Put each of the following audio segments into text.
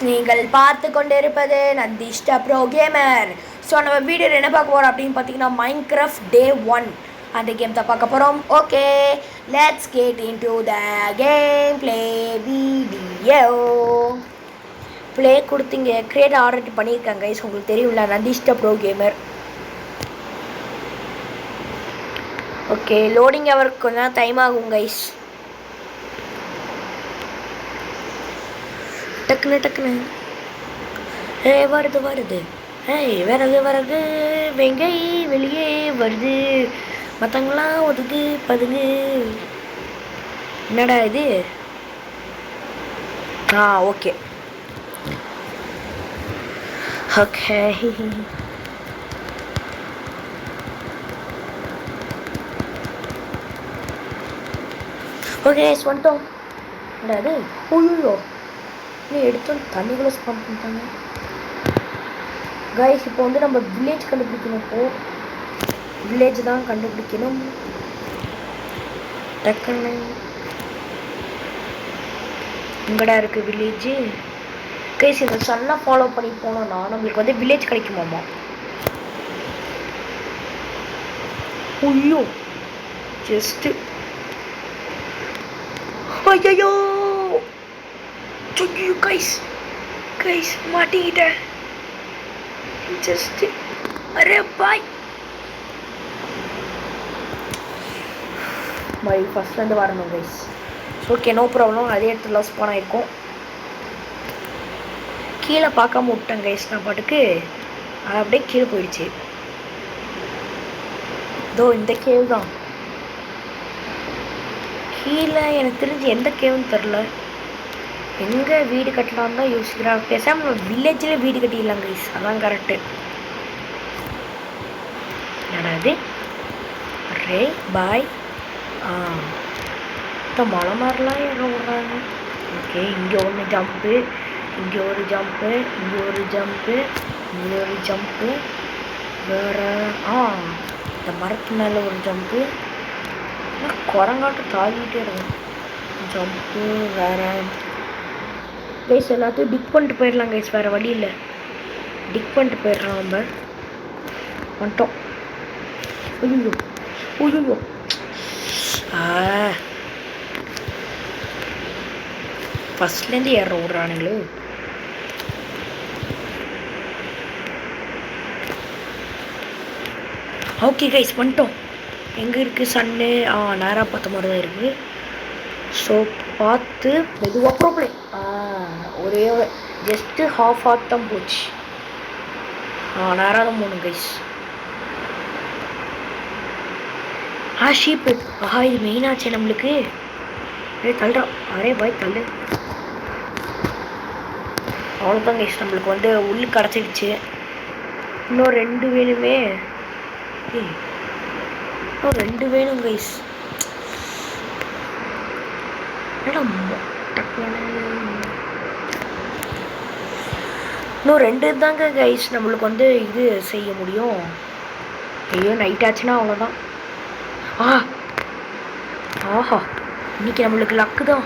நீங்கள் பார்த்து கொண்டிருப்பது நந்திஷ்டா ப்ரோ கேமர். ஸோ நம்ம வீடியோவில் என்ன பார்க்க போகிறோம் அப்படின்னு பார்த்தீங்கன்னா மைன்கிராஃப்ட் டே 1 அந்த கேம் தான் பார்க்க போகிறோம். Okay, let's get into the game play video. Play கொடுத்தீங்க கிரியேட் ஆர்டர் பண்ணியிருக்காங்க கைஸ், உங்களுக்கு தெரியும்ல நந்திஷ்டா ப்ரோ கேமர். ஓகே, லோடிங் அவருக்கு கொஞ்சம் டைம் ஆகும் கைஸ். டக்குன்னு வருது விறகு வெங்கை வெளியே வருது, மற்றவங்களாம் ஒதுக்கு பதுங்கு. என்னடா இது? ஓகே ஓகே ஓகே வந்துட்டோம். என்னது? ஐயோ, நீ எடுத்து தண்ணிக்குள்ளே ஸ்பான் பண்ணிட்டாங்க கைஸ். இப்போ வந்து நம்ம வில்லேஜ் கண்டுபிடிக்கணும். இப்போது வில்லேஜ் தான் கண்டுபிடிக்கணும். டக்குன்னு எங்கடா இருக்குது வில்லேஜு கைஸ்? இந்த சன்னை ஃபாலோ பண்ணி போனோம்னா நம்மளுக்கு வந்து வில்லேஜ் கிடைக்குமாம்மா. ஐயோ ஜஸ்ட்டு ஐயோ கைஸ் மாட்டிக்கிட்டேன் ஜஸ்ட்டு. அரே பாய் மை ஃபஸ்ட்லேருந்து வரணும் கைஸ். Okay, no problem. அதே இடத்துல லாஸ் பண்ணியிருக்கோம். கீழே பார்க்காம விட்டேன் கைஸ். நான் பாட்டுக்கு அது அப்படியே கீழே போயிடுச்சு. இதோ இந்த கேவ் தான் கீழே. எனக்கு தெரிஞ்சு எந்த கேவுன்னு தெரில. எங்கே வீடு கட்டலான்னு தான் யோசிக்கிறான். பேசாமல் நம்ம வில்லேஜில் வீடு கட்டிடலாம் கைஸ், அதான் கரெக்டு. என்னது? அரே பாய். மலை மாதிரிலாம் ஏற விட்றாங்க. ஓகே, இங்கே ஒன்று ஜம்ப்பு, இங்கே ஒரு ஜம்ப்பு, இங்கே ஒரு ஜம்ப்பு, இங்கே ஒரு ஜம்ப்பு, வேறு இந்த மரத்து மேலே ஒரு ஜம்ப்பு. குரங்காட்டு தாங்கிட்டே இருக்கும் ஜம்ப்பு. வேறு கைஸ் எல்லாத்தையும் டிக் பண்ணிட்டு போயிடலாம் கைஸ், வேறு வழி இல்லை. டிக் பண்ணிட்டு போயிடலாம். நம்ம வந்துட்டோம். ஐயோ ஐயோ ஃபஸ்ட்லேருந்து ஏற விட்றானுங்களே. ஓகே கைஸ் வந்துட்டோம். எங்கே இருக்குது சன்னு? நேராக பார்த்த மாதிரி தான் இருக்குது. ஸோ பார்த்து மெதுவாக ப்ராப்ளம். ஒரே ஜஸ்ட்டு ஹாஃப் ஹார்ட் தான் போச்சு. நேராக தான் போகணும் கைஸ். ஷீப்பு. இது மெயினாச்சு நம்மளுக்கு. தள்ளுறோம். அரே பாய் தள்ளு. அவ்வளோதான் கைஸ், நம்மளுக்கு வந்து உள்ளு கிடச்சிடுச்சு. இன்னும் 2 வேணுமே. இன்னும் 2 வேணும் கைஸ். இன்னும் 2 தாங்க கைஸ் நம்மளுக்கு வந்து இது செய்ய முடியும். ஐயோ நைட் ஆச்சுன்னா அவ்வளோதான். ஆஹா, இன்னைக்கு நம்மளுக்கு லக்கு தான்.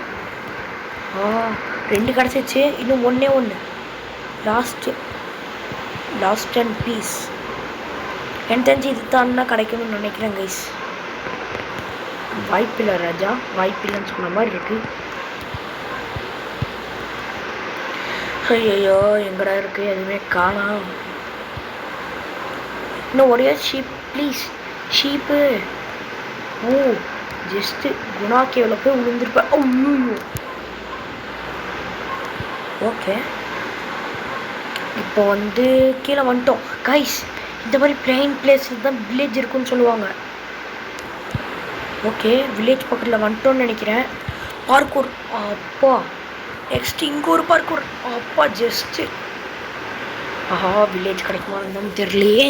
2 கிடச்சிச்சு. இன்னும் ஒன்று லாஸ்ட் அண்ட் பீஸ். எனக்கு தெரிஞ்சு இது தான் கிடைக்கணும்னு நினைக்கிறேன் கைஸ். வாய்ப்பில்லை ராஜா, வாய்ப்பில்லைன்னு சொன்ன மாதிரி இருக்கு. ஐயோ எங்கடா இருக்கு? எதுவுமே காணோம். இன்னும் ஒரே sheep please. Sheep. Just Guna Cavill போய் விழுந்துருப்பேன். ஐயோ ஓகே, இப்போ வந்து கீழே வந்துட்டோம் கைஸ். இந்த மாதிரி பிளைன் பிளேஸில் தான் வில்லேஜ் இருக்குன்னு சொல்லுவாங்க. ஓகே, வில்லேஜ் பக்கத்தில் வந்துட்டோன்னு நினைக்கிறேன். பார்க்கூர். அப்பா நெக்ஸ்ட் இங்கே ஒரு பார்க்கூர். அப்பா ஜஸ்ட்டு வில்லேஜ் கிடைக்குமான்னு தெரியலையே.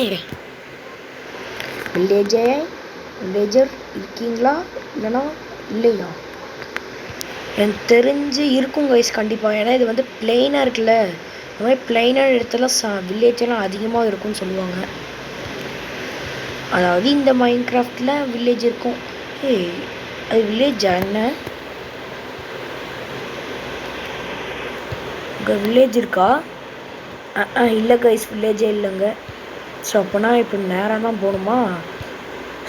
வில்லேஜர் இருக்கீங்களா இல்லைனா இல்லையா? எனக்கு தெரிஞ்சு இருக்கும் கைஸ் கண்டிப்பாக. ஏன்னா இது வந்து பிளெயினாக இருக்குல்ல. இந்த மாதிரி பிளெயினான இடத்துல வில்லேஜெல்லாம் அதிகமாக இருக்கும்னு சொல்லுவாங்க. அதாவது இந்த மைன்கிராஃப்டில் வில்லேஜ் இருக்கும். அது வில்லேஜா என்ன? இங்கே வில்லேஜ் இருக்கா? இல்லை கைஸ், வில்லேஜே இல்லைங்க. ஸோ அப்போனா இப்போ நேராக தான் போகணுமா?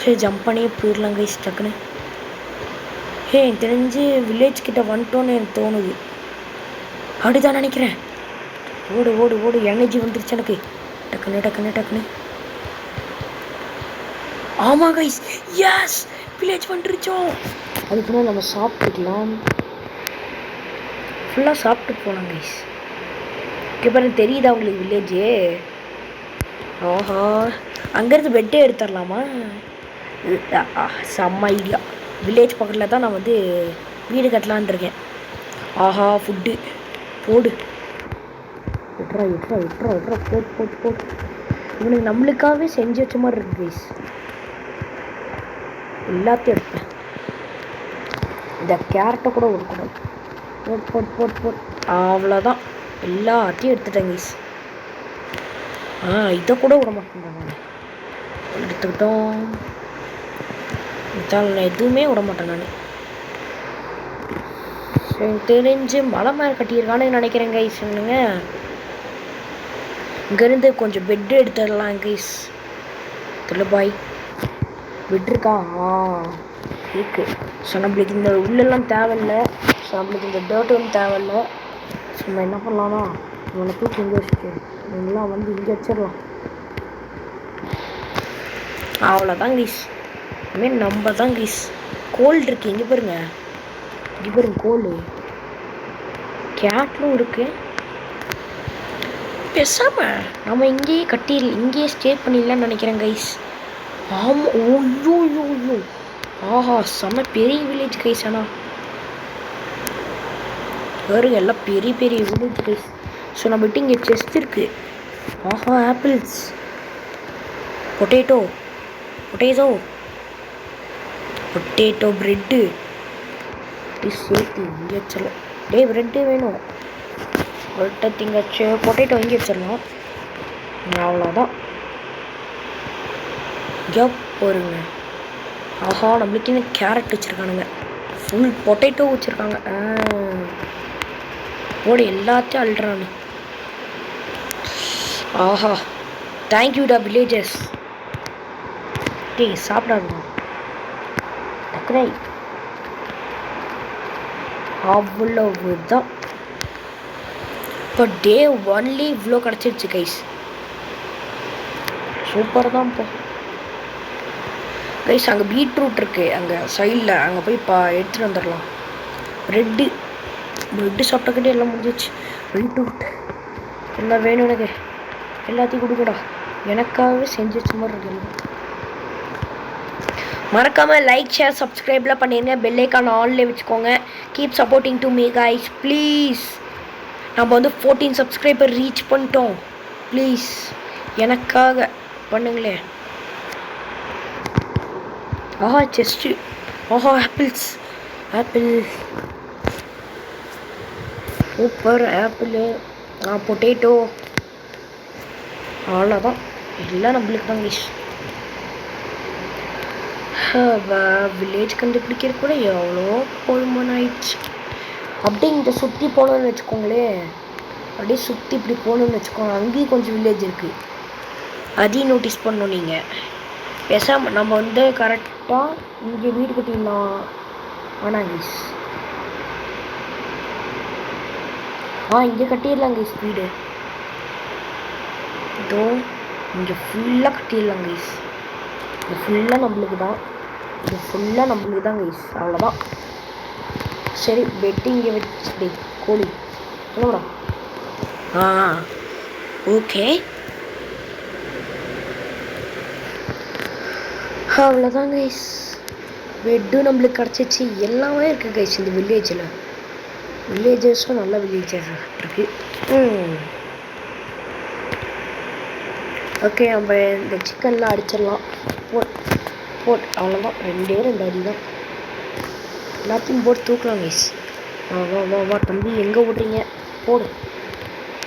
சரி ஜம்ப் பண்ணி போயிடலாம் கைஸ் டக்குன்னு. எனக்கு தெரிஞ்சு வில்லேஜ் கிட்ட வந்துட்டோன்னு எனக்கு தோணுது. அப்படிதான் நினைக்கிறேன். ஓடு ஓடு ஓடு, எனர்ஜி வந்துருச்சு எனக்கு. டக்குன்னு டக்குன்னு டக்குன்னு. ஆமாம் கைஸ், எஸ் வில்லேஜ் வந்துருச்சோம். அதுக்குன்னா நம்ம சாப்பிட்டுக்கலாம். ஃபுல்லாக சாப்பிட்டு போகலாம் கைஸ். இப்போ தெரியுதா உங்களுக்கு வில்லேஜு? ஓஹோ, அங்கேருந்து பெட்டே எடுத்துடலாமா? செம்ம ஐடியா. வில்லேஜ் பக்கத்தில் தான் நான் வந்து வீடு கட்டலான் இருக்கேன். ஆஹா, ஃபுட்டு போடு. எட்ரா எட்ரா எட்ரா எட்ரா போட்டு போட்டு போட்டு. இவனுக்கு நம்மளுக்காகவே செஞ்சு வச்ச மாதிரி இருக்கு கைஸ். எல்லாத்தையும் எடுப்பேன். இந்த கேரட்டை கூட விடக்கூடாது. Boat boat boat boat. அவ்வளோதான், எல்லாத்தையும் எடுத்துட்டேன் கைஸ். இதை கூட விட மாட்டேன். எடுத்துக்கிட்டோம். நான் எதுவுமே விட மாட்டேன் நான். எனக்கு தெரிஞ்சு மலை மேலே கட்டியிருக்கான்னு நினைக்கிறேன் கைஸ். என்னங்க இங்கேருந்து கொஞ்சம் பெட்டு எடுத்துடலாம் கைஸ். தெரியல பாய், பெட் இருக்கா? இருக்கு. ஸோ நம்மளுக்கு இந்த உள்ளெல்லாம் தேவையில்லை. ஸோ நம்மளுக்கு இந்த டர்ட் ஒன்றும் தேவையில்லை. ஸோ நம்ம என்ன பண்ணலாம்னா இவனை தூக்கி இங்கே வச்சுட்டு இவங்கெல்லாம் வந்து இங்கே வச்சிடலாம். அவ்வளோதான் கைஸ். இனிமேல் நம்ம தான் கைஸ். கோல்டு இருக்குது இங்கே பாருங்க. இங்கே பாருங்க கோல்டு. கேட்லும் இருக்கு. பேசாம நம்ம இங்கேயே ஸ்டே பண்ணிடலாம்னு நினைக்கிறேன் கைஸ். ஆமாம். ஓய்யோ யோ யோ. ஆஹா, செம்ம பெரிய வில்லேஜ் கைஸ். ஆனால் வேறு எல்லாம் பெரிய பெரிய வில்லேஜ் கைஸ். ஸோ நம்மகிட்ட இங்கே செஸ்ட் இருக்குது. ஆஹா, apples, potato potato potato bread சேர்த்து இங்கே வச்சிடலாம். ப்ரெட்டு வேணும். ப்ரெட்டை திங்கச்சு பொட்டேட்டோ இங்கே வச்சிடலாம். அவ்வளோதான். இங்கே போருங்க. ஆஹா, நம்மளுக்கு இன்னும் கேரட் வச்சுருக்கானுங்க. ஃபுல் பொட்டேட்டோ வச்சுருக்காங்க. ஓடு, எல்லாத்தையும் அள்ளுறானு. ஆஹா, தேங்க்யூடா வில்லேஜஸ். டேய் சாப்பிடாதுங்க டக்குனே. அவ்வளவுதான். இப்போ டே 1 இவ்வளோ கிடச்சிருச்சு கைஸ். சூப்பர் தான். இப்போ கைஸ் அங்கே பீட்ரூட் இருக்குது அங்கே சைடில். அங்கே போய் எடுத்துகிட்டு வந்துடலாம். ப்ரெட்டு சாப்பிட்டக்கிட்டே எல்லாம் முடிஞ்சிச்சு. பீட்ரூட் எல்லாம் வேணும் எனக்கு. எல்லாத்தையும் கொடுக்கடா. எனக்காகவே செஞ்சு வச்ச மாதிரி இருக்கு. மறக்காமல் லைக் ஷேர் சப்ஸ்கிரைப்லாம் பண்ணிடுங்க. பெல் ஐக்கான் ஆன்லேயே வச்சுக்கோங்க. Keep supporting to me guys please. நம்ம வந்து 14 சப்ஸ்கிரைபர் ரீச் பண்ணிட்டோம். ப்ளீஸ் எனக்காக பண்ணுங்களே. ஆஹா, செஸ்ட்டு. ஆஹா, apples. Apple super. Apple, potato. அவ்வளோதான், எல்லாம் நம்மளுக்கு தான் கைஸ். வில்லேஜ் கண்டுபிடிக்கிறது கூட எவ்வளோ போதுமான ஆயிடுச்சு. அப்படியே இங்கே சுற்றி போகணுன்னு வச்சுக்கோங்களேன். அப்படியே சுற்றி இப்படி போகணுன்னு வச்சுக்கோங்க. அங்கேயும் கொஞ்சம் வில்லேஜ் இருக்குது. அதையும் நோட்டீஸ் பண்ணணும் நீங்கள். பேசாமல் நம்ம வந்து கரெக்டாக இங்கே வீடு கட்டிடலாம். ஆனால் கைஸ் இங்கே கட்டிடலாம் கைஸ் வீடு. இதோ இங்கே ஃபுல்லாக கட்டிடலாம் கைஸ். இது ஃபுல்லாக நம்மளுக்கு தான். இது ஃபுல்லாக நம்மளுக்கு தான் கைஸ். அவ்வளோதான். சரி, பெட்டு இங்கே வச்சுட்டு கோழி சொல்லுடா. ஓகே, அவ்வளோதான் கைஸ். பெட்டும் நம்மளுக்கு கிடச்சிச்சு. எல்லாமே இருக்குது கைஸ் இந்த வில்லேஜில். வில்லேஜஸும் நல்ல வில்லேஜஸ் இருக்குது. ஓகே, நம்ம இந்த சிக்கன்லாம் அடிச்சிடலாம். போட் அவ்வளோதான். 2 அடி தான். எல்லாத்தையும் போட்டு தூக்கலாம் கைஸ். வா தம்பி, எங்கே ஓட்டுறீங்க? போடு.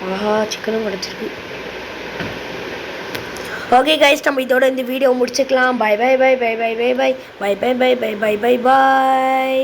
ஆஹா, சிக்கனும் கிடச்சிருக்கு. ஓகே கைஸ், நம்ம இதோட இந்த வீடியோ முடிச்சுக்கலாம். Bye bye bye bye bye bye bye bye bye bye bye bye bye by.